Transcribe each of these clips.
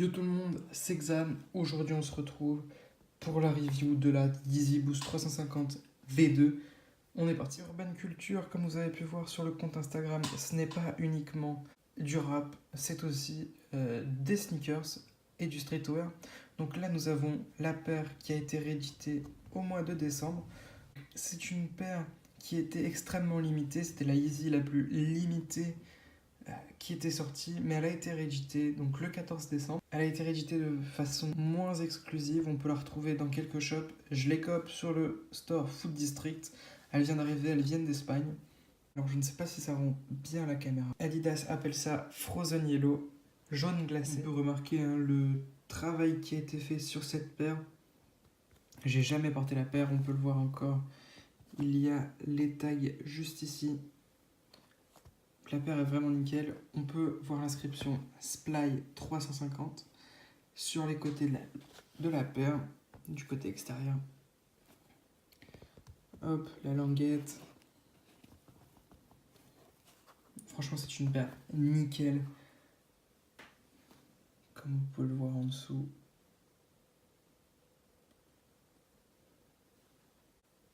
Yo tout le monde, c'est Xan. Aujourd'hui on se retrouve pour la review de la Yeezy Boost 350 V2. On est parti. Urban Culture, comme vous avez pu voir sur le compte Instagram, ce n'est pas uniquement du rap, c'est aussi des sneakers et du streetwear. Donc là nous avons la paire qui a été rééditée au mois de décembre. C'est une paire qui était extrêmement limitée, c'était la Yeezy la plus limitée qui était sortie, mais elle a été rééditée donc le 14 décembre. Elle a été rééditée de façon moins exclusive, on peut la retrouver dans quelques shops. Je l'ai coop sur le store Food District. Elle vient d'arriver, elle vient d'Espagne. Alors je ne sais pas si ça rend bien la caméra. Adidas appelle ça Frozen Yellow, jaune glacé. On peut remarquer le travail qui a été fait sur cette paire. J'ai jamais porté la paire, on peut le voir encore. Il y a les tags juste ici. La paire est vraiment nickel. On peut voir l'inscription Sply 350 sur les côtés de la paire, du côté extérieur. Hop, la languette. Franchement, c'est une paire nickel. Comme vous pouvez le voir en dessous.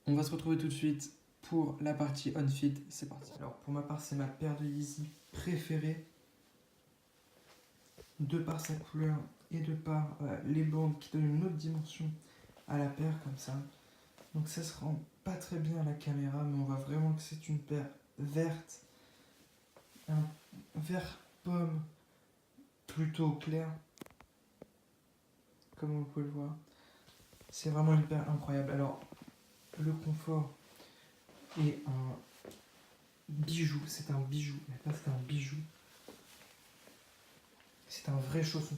On va se retrouver tout de suite pour la partie on-fit. C'est parti. Alors, pour ma part, c'est ma paire de Yeezy préférée. De par sa couleur et de par les bandes qui donnent une autre dimension à la paire, comme ça. Donc ça se rend pas très bien à la caméra, mais on voit vraiment que c'est une paire verte. Un vert pomme plutôt clair. Comme vous pouvez le voir. C'est vraiment une paire incroyable. Alors, le confort est un bijou. C'est un bijou. Mais pas c'est un bijou. C'est un vrai chausson.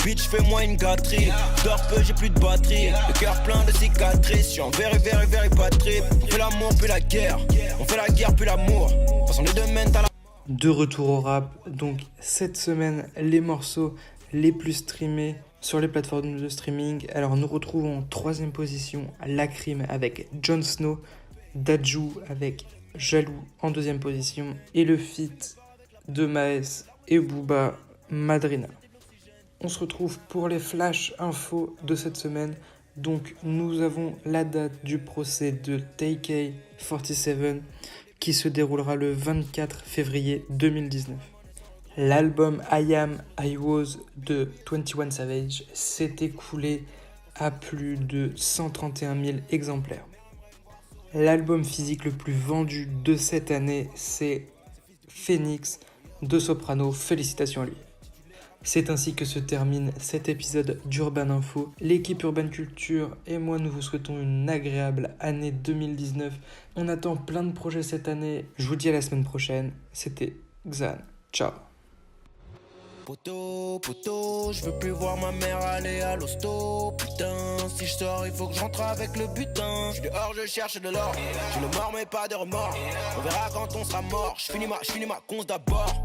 Bitch, fais-moi une gâterie. Dors peu, j'ai plus de batterie. Le cœur plein de cicatrices. Je suis en very bad trip. On fait l'amour puis la guerre. On fait la guerre puis l'amour. De toute façon, les deux mènent à la. De retour au rap. Donc, cette semaine, les morceaux les plus streamés sur les plateformes de streaming. Alors, nous retrouvons en 3e position Lacrim avec Jon Snow. Dadju avec Jaloux en 2e position. Et le feat de Maes et Booba, Madrina. On se retrouve pour les flash infos de cette semaine. Donc nous avons la date du procès de TK47 qui se déroulera le 24 février 2019. L'album I Am I Was de 21 Savage s'est écoulé à plus de 131 000 exemplaires. L'album physique le plus vendu de cette année, c'est Phoenix de Soprano. Félicitations à lui. C'est ainsi que se termine cet épisode d'Urban Info. L'équipe Urban Culture et moi, nous vous souhaitons une agréable année 2019. On attend plein de projets cette année. Je vous dis à la semaine prochaine. C'était Xan. Ciao. Poto, poto, je veux plus voir ma mère aller à l'hosto. Putain, si je sors, il faut que je rentre avec le butin. Je suis dehors, je cherche de l'or. J'ai le mort, mais pas de remords. On verra quand on sera mort. Je finis ma conce d'abord.